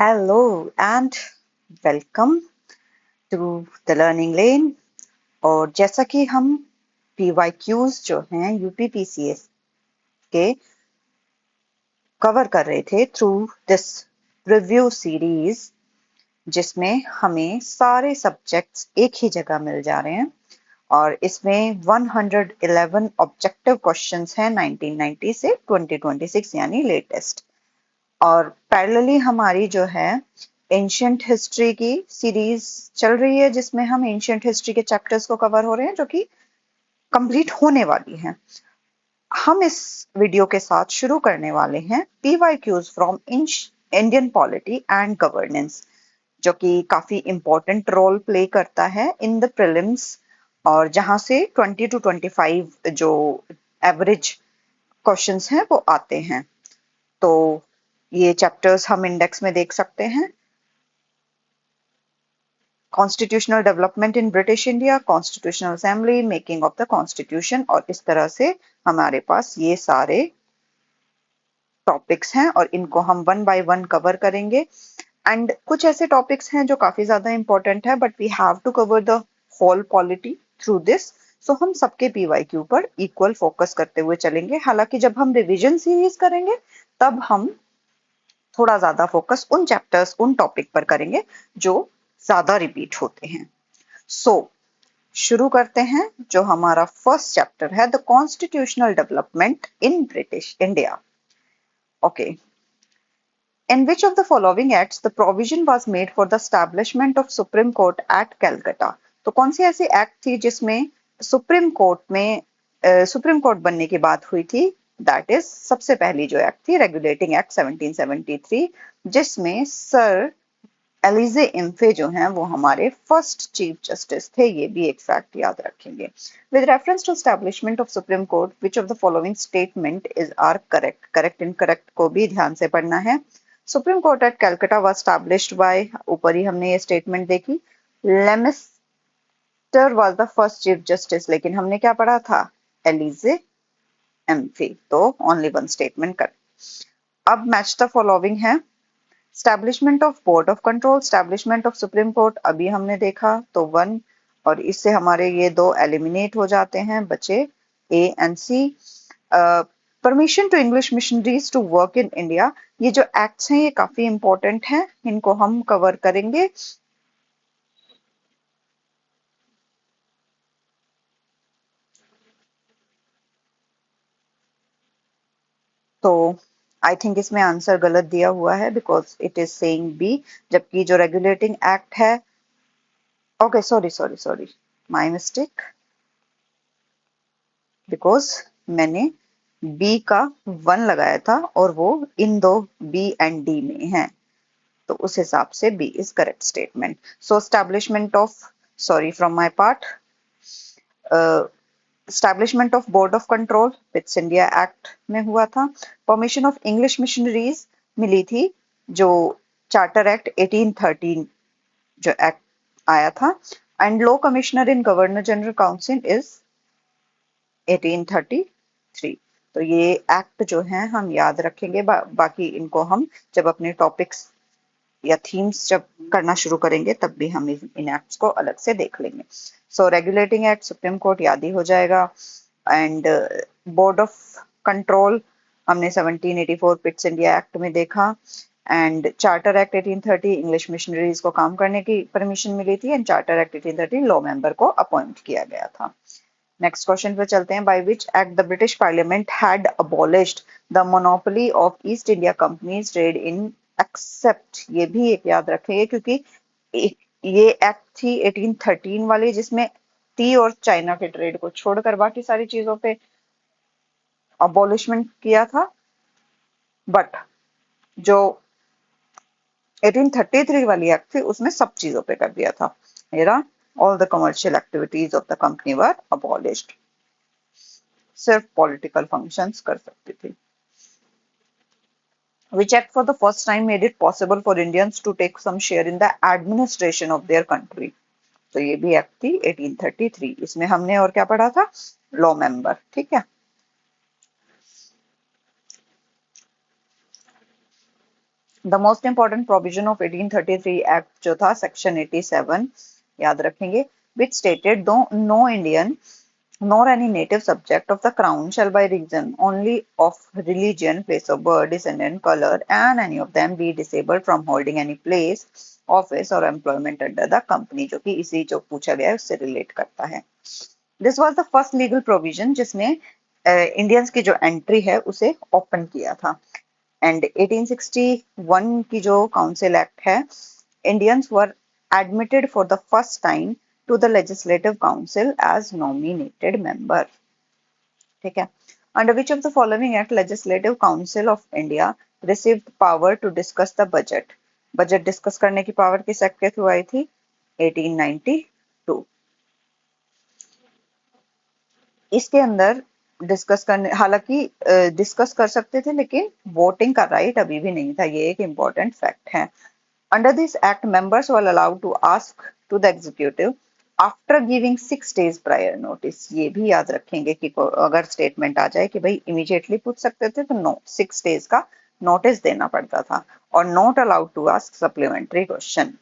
Hello and welcome to the Learning Lane। और जैसा कि हम PYQs जो हैं UPPCS के कवर कर रहे थे थ्रू दिस रिव्यू सीरीज, जिसमें हमें सारे सब्जेक्ट्स एक ही जगह मिल जा रहे हैं और इसमें 111 ऑब्जेक्टिव क्वेश्चंस हैं 1990 से 2026 यानी लेटेस्ट। और पैरेलली हमारी जो है एंशियंट हिस्ट्री की सीरीज चल रही है, जिसमें हम एंशियंट हिस्ट्री के चैप्टर्स को कवर हो रहे हैं जो कि कंप्लीट होने वाली हैं। हम इस वीडियो के साथ शुरू करने वाले हैं PYQs from Indian polity and governance, जो कि काफी इंपॉर्टेंट रोल प्ले करता है इन द प्रीलिम्स, और जहां से 20 to 25 जो एवरेज क्वेश्चंस हैं वो आते हैं। तो ये चैप्टर्स हम इंडेक्स में देख सकते हैं। Constitutional development in British India, constitutional assembly, making of the constitution, और इस तरह से हमारे पास ये सारे टॉपिक्स हैं और इनको हम वन बाय वन कवर करेंगे। एंड कुछ ऐसे टॉपिक्स हैं जो काफी ज्यादा इंपॉर्टेंट है, but we have to cover the whole polity through this. So हम सबके PYQ पर इक्वल फोकस करते हुए चलेंगे। हालांकि जब हम रिवीजन सीरीज करेंगे तब हम थोड़ा ज्यादा फोकस उन चैप्टर्स, उन टॉपिक पर करेंगे जो ज्यादा रिपीट होते हैं। सो शुरू करते हैं। जो हमारा फर्स्ट चैप्टर है, the constitutional development in British India. Okay, in which of the following acts the provision was made for the establishment of supreme court at Calcutta. तो कौन सी ऐसी एक्ट थी जिसमें सुप्रीम कोर्ट में सुप्रीम कोर्ट बनने की बात हुई थी? दैट इज सबसे पहली जो एक्ट थी रेगुलेटिंग एक्ट 1773, जिसमें सर एलिजे इम्फे जो हैं वो हमारे फर्स्ट चीफ जस्टिस थे। ये भी एक फैक्ट याद रखेंगे। With reference to establishment of supreme court, which of the following statement is are correct? Correct incorrect को भी ध्यान से पढ़ना है। Supreme court at Calcutta was established by, ऊपर ही हमने ये स्टेटमेंट देखी, Lemaistre was the first chief justice, लेकिन हमने क्या पढ़ा था? एलिजे एम्फे। तो ओनली वन स्टेटमेंट कर। अब मैच द फॉलोइंग है। Establishment of board of control, establishment of supreme court अभी हमने देखा, तो 1, और इससे हमारे ये 2 एलिमिनेट हो जाते हैं, बचे A and C। Permission to English missionaries to work in India, ये जो एक्ट्स हैं ये काफी इंपॉर्टेंट हैं, इनको हम कवर करेंगे। तो आई थिंक इसमें आंसर गलत दिया हुआ है because it is saying B, जबकि जो रेगुलेटिंग एक्ट है, okay sorry sorry sorry, my mistake, because मैंने B का 1 लगाया था और वो इन दो B एंड D में है, तो उस हिसाब से B is correct statement. So establishment of, sorry from my part, establishment of board of control which India act में हुआ था। परमिशन ऑफ इंग्लिश मिशनरीज मिली थी, जो चार्टर एक्ट 1813 जो एक्ट आया था। And low commissioner in governor general council is 1833। तो ये एक्ट जो हैं हम याद रखेंगे। बाकी इनको हम जब अपने टॉपिक्स या थीम्स जब करना शुरू करेंगे तब भी हम इन एक्ट्स को अलग से देख लेंगे। सो रेगुलेटिंग एक्ट सुप्रीम कोर्ट याद ही हो जाएगा। एंड बोर्ड ऑफ कंट्रोल हमने 1784 पिट्स इंडिया एक्ट में देखा। And charter act 1830 English missionaries को काम करने की परमिशन मिली थी, and charter act 1830 law member को अपॉइंट किया गया था। नेक्स्ट क्वेश्चन पे चलते हैं। By which act the British parliament had abolished the monopoly of East India company's trade in except, ये भी एक याद रखेंगे क्योंकि ये एक्ट थी 1813 वाली, जिसमें टी और चाइना के ट्रेड को छोड़कर बाकी सारी चीजों पे अबॉलिशमेंट किया था। बट जो 1833 वाली एक्ट थी उसमें सब चीजों पे कर दिया था। मेरा all the commercial activities of the company were abolished, सिर्फ पॉलिटिकल फंक्शंस कर सकती थी। Which act for the first time made it possible for Indians to take some share in the administration of their country? तो ये भी act थी 1833। इसमें हमने और क्या पढ़ा था? Law member. ठीक है, the most important provision of 1833 act जो था सेक्शन 87 याद रखेंगे, which stated that no Indian nor any native subject of the crown shall by reason only of religion, place of birth, descendant, color, and any of them be disabled from holding any place, office or employment under the company, जो कि इसी जो पूछा गया है उससे relate करता है। This was the first legal provision जिसने इंडियंस की जो एंट्री है उसे ओपन किया था। एंड 1861 की जो काउंसिल एक्ट है, Indians were admitted for the first time to the Legislative Council as nominated member। ठीक है। Under which of the following act Legislative Council of India received power to discuss the budget? Budget discuss करने की power किस act के through आई थी? 1892। इसके अंदर discuss करने, हालांकि डिस्कस कर सकते थे लेकिन वोटिंग का राइट अभी भी नहीं था, ये एक इंपॉर्टेंट फैक्ट है। Under this act, members were allowed to ask to the executive after giving 6 days prior notice। ये भी याद रखेंगे कि अगर स्टेटमेंट आ जाए कि भाई इमीडिएटली पूछ सकते थे तो नो, 6 days का नोटिस देना पड़ता था। और not allowed to ask supplementary question.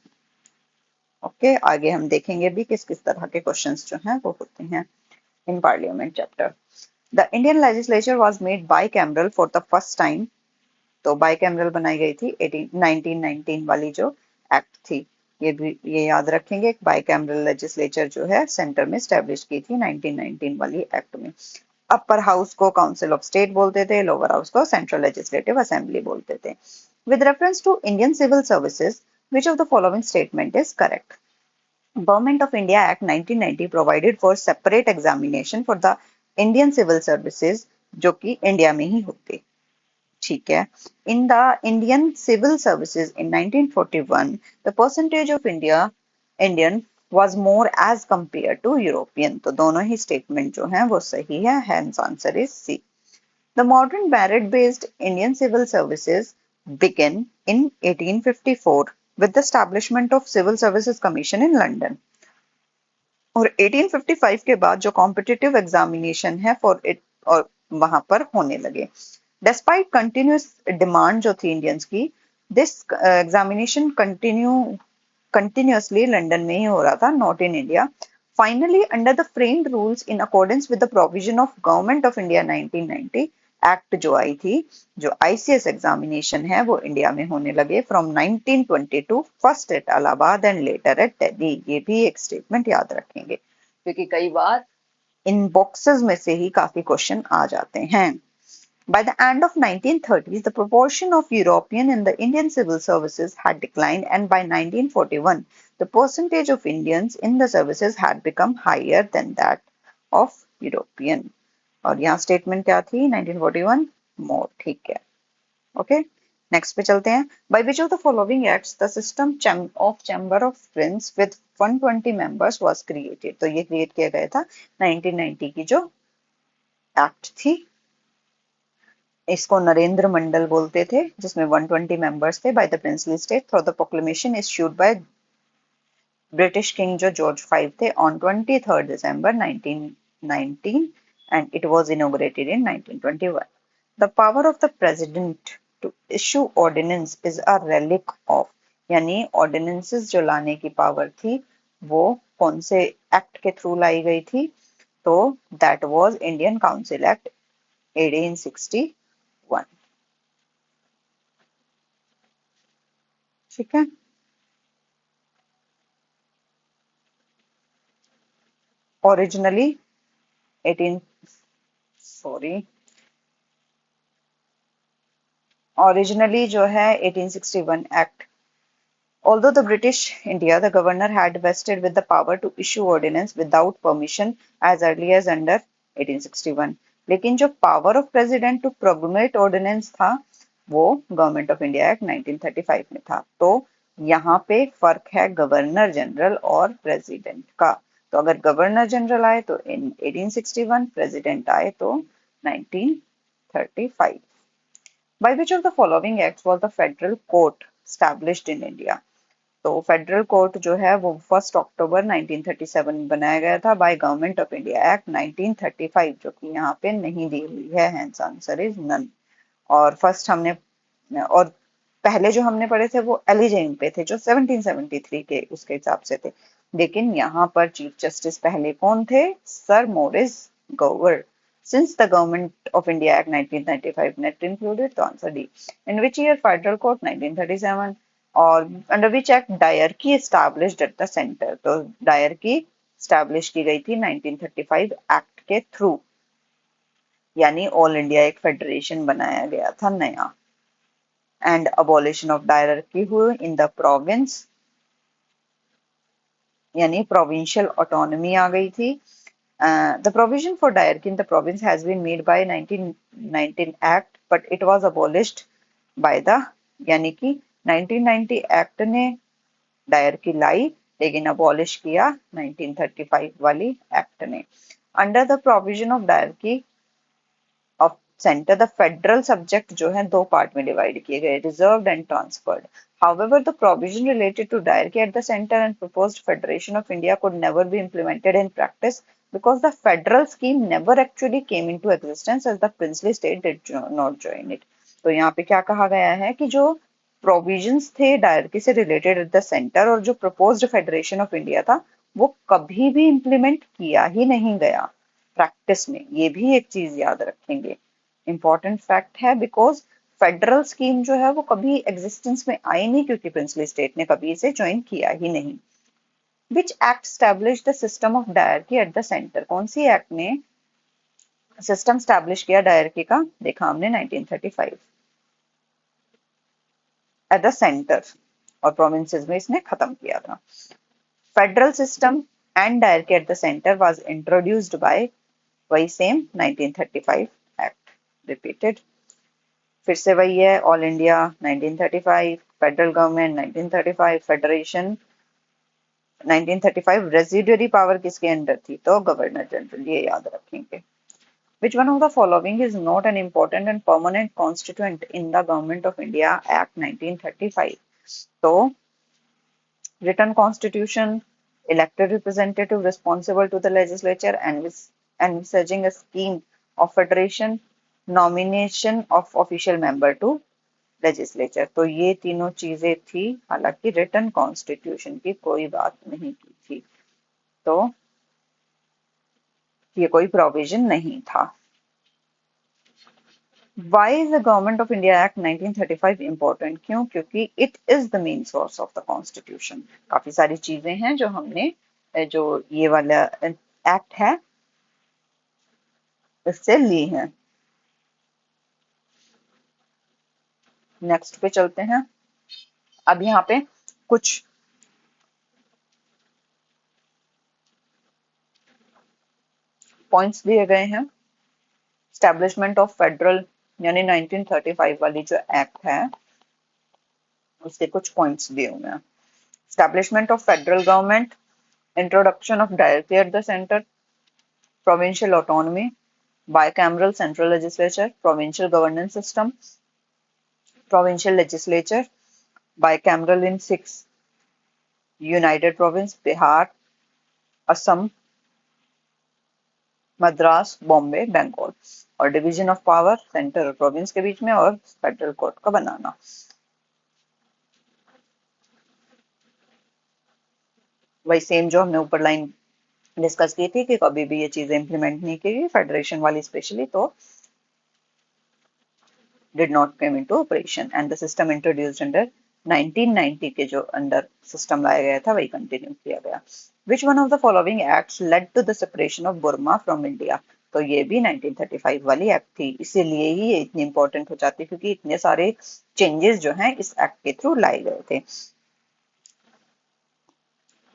Okay, आगे हम देखेंगे भी किस किस तरह के क्वेश्चंस जो हैं वो होते हैं in parliament chapter. The Indian legislature was made bicameral for the first time. तो बाइकैमरल बनाई गई थी 1919 वाली जो एक्ट थी, ये याद रखेंगे। बाइकैमरल लेजिस्लेचर जो है सेंटर में स्टैब्लिश की थी 1919 वाली एक्ट में। अपर हाउस को काउंसिल ऑफ स्टेट बोलते थे, लोअर हाउस को सेंट्रल लेजिस्लेटिव असेंबली बोलते थे। With reference to Indian civil services, which of the following statement is correct? Government of India act 1990 provided for separate examination for the Indian civil services, जो कि India में ही होते। ठीक है। In the Indian civil services in 1941, the percentage of Indian was more as compared to European। तो दोनों ही statement जो हैं वो सही है, hence answer is C। The modern merit-based Indian civil services began in 1854 with the establishment of Civil Services Commission in London। और 1855 के बाद जो कॉम्पिटिटिव एग्जामिनेशन है फॉर इट और वहां पर होने लगे। डिस्पाइट कंटिन्यूस डिमांड जो थी इंडियंस की, दिस एग्जामिनेशन कंटिन्यूअसली लंदन में ही हो रहा था, not in India. Finally under the framed rules in accordance with the provision of government of India 1990 act जो आई थी, जो आईसीएस एग्जामिनेशन है वो इंडिया में होने लगे from 1922, first at Allahabad and later at Delhi. ये भी एक स्टेटमेंट याद रखेंगे क्योंकि कई बार इन बॉक्सेस में से ही काफी क्वेश्चन आ जाते हैं। By the end of 1930s, the proportion of European in the Indian civil services had declined, and by 1941, the percentage of Indians in the services had become higher than that of European। और यहाँ statement क्या थी 1941? मोर। ठीक है। Okay, next पे चलते हैं। By which of the following acts the system of Chamber of Prince with 120 members was created? तो ये क्रिएट किया गया था 1990 की जो एक्ट थी, इसको नरेंद्र मंडल बोलते थे, जिसमें 120 मेंबर्स थे, by the princely state through the proclamation issued by British king जो जॉर्ज V थे on 23 December 1919 and it was inaugurated in 1921। The power of the president to issue ordinance is a relic of, यानी ordinances जो लाने की power थी वो कौन से एक्ट के थ्रू लाई गई थी? तो that was Indian council act 1861। ठीक है। ओरिजिनली 18 सॉरी ओरिजिनली जो है 1861 act. Although the British India, the governor had vested with the power to issue ordinance without permission as early as under 1861, लेकिन जो power of president to promulgate ordinance था वो government of India act 1935 में था। तो यहाँ पे फर्क है गवर्नर जनरल और प्रेसिडेंट का। तो अगर गवर्नर जनरल आए तो इन 1861, प्रेसिडेंट आए तो 1935। By which of the following acts was the federal court established in India? तो फेडरल कोर्ट जो है वो 1 अक्टूबर 1937 में बनाया गया था by government of India act 1935, जो कि यहाँ पे नहीं दी हुई है, हेंस आंसर इज नन। और फर्स्ट हमने और पहले जो हमने पढ़े थे वो एलिजेन पे थे जो 1773 के उसके हिसाब से थे, लेकिन यहाँ पर चीफ जस्टिस पहले कौन थे? सर मोरिस गोवर. Since the Government of India Act 1995 not included, तो answer D. In which year Federal Court 1937 और under which act dyarchy established at the center? तो डायरकी establish की गई थी 1935 एक्ट के थ्रू, यानी ऑल इंडिया एक फेडरेशन बनाया गया था नया. एंड अबॉलिशन ऑफ डायरकी हुई इन द प्रोविंस, यानी प्रोविंशियल ऑटोनॉमी आ गई थी. The provision for diarchy in the province has been made by 1919 Act, but it was abolished by the, यानी कि 1990 एक्ट ने डायरकी लाई लेकिन अबॉलिश किया 1935 वाली एक्ट ने. Under the provision of dyarchy of centre, the federal subject जो है दो पार्ट में डिवाइड किए गए, reserved and transferred. However, the provision related to diarchy at the center and proposed Federation of India could never be implemented in practice because the federal scheme never actually came into existence as the princely state did not join it. तो यहाँ पे क्या कहा गया है कि जो provisions थे डायरकी से रिलेटेड एट द सेंटर और जो प्रपोज्ड फेडरेशन ऑफ इंडिया था वो कभी भी इंप्लीमेंट किया ही नहीं गया प्रैक्टिस में. ये भी एक चीज याद रखेंगे, इंपॉर्टेंट फैक्ट है, बिकॉज फेडरल स्कीम जो है वो कभी एग्जिस्टेंस में आई नहीं क्योंकि प्रिंसली स्टेट ने कभी इसे ज्वाइन किया ही नहीं. Which act establish the system of dyarchy at the centre? कौन सी एक्ट ने सिस्टम स्टैब्लिश किया डायरकी का? देखा हमने 1935 एट द सेंटर, और प्रोविंसेस में इसने खत्म किया था. Federal system and dyarchy at the centre was introduced by वही सेम 1935 एक्ट. रिपीटेड, फिर से वही है, all India 1935, federal government 1935, federation 1935. Residuary power किसके अंडर थी? तो गवर्नर जनरल. ये याद रखेंगे. Which one of the following is not an important and permanent constituent in the Government of India Act 1935? तो written constitution, elected representative responsible to the legislature, envisaging a scheme of federation, nomination of official member to legislature. तो ये तीनों चीजें थी, हालांकि written constitution की कोई बात नहीं की थी, तो ये कोई प्रोविजन नहीं था. Why is the Government of India Act 1935 important? क्यों? क्योंकि it is the main source of the constitution. काफी सारी चीजें हैं जो हमने जो ये वाला एक्ट है इससे ली हैं. नेक्स्ट पे चलते हैं. अब यहाँ पे कुछ पॉइंट्स दिए गए हैं. स्टैब्लिशमेंट ऑफ फेडरल यानी 1935 वाली जो एक्ट है उसके कुछ पॉइंट्स दिए हुए हैं. Establishment of federal government, introduction of dyarchy at the centre, provincial autonomy, bicameral central legislature, provincial governance system, provincial legislature, bicameral in 6 united province, Bihar, Assam, Madras, Bombay, Bengal, और डिवीजन ऑफ पावर सेंटर और province के बीच में और federal court का बनाना. वही same जो हमने ऊपर लाइन डिस्कस की थी कि कभी भी ये चीजें इंप्लीमेंट नहीं की गई, फेडरेशन वाली स्पेशली, तो did not come into operation and the system introduced under 1990 के जो अंडर सिस्टम लाया गया था वही कंटिन्यू किया गया. Which one of the following acts led to the separation of Burma from India? तो ये भी 1935 वाली एक्ट थी, इसीलिए ही ये इतनी इंपॉर्टेंट हो जाती है क्योंकि इतने सारे चेंजेस जो हैं इस एक्ट के थ्रू लाए गए थे.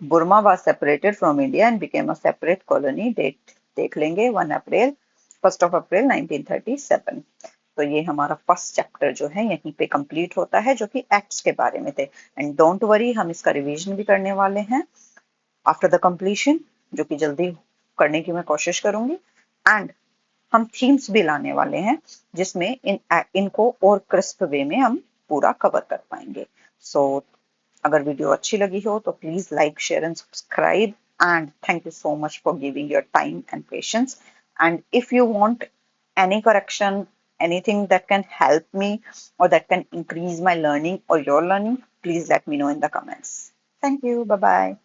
Burma was separated from India and became a separate colony. Date देख लेंगे, 1 अप्रैल 1937. तो ये हमारा फर्स्ट चैप्टर जो है यहीं पे कंप्लीट होता है जो कि एक्ट्स के बारे में थे. एंड डोंट वरी, हम इसका रिवीजन भी करने वाले हैं आफ्टर द कंप्लीशन, जो कि जल्दी करने की मैं कोशिश करूंगी. एंड हम थीम्स भी लाने वाले हैं जिसमें इनको और क्रिस्प वे में हम पूरा कवर कर पाएंगे. सो अगर वीडियो अच्छी लगी हो तो please like, share and subscribe. And thank you so much for giving your time and patience. And if you want any correction, anything that can help me or that can increase my learning or your learning, please let me know in the comments. Thank you. Bye bye.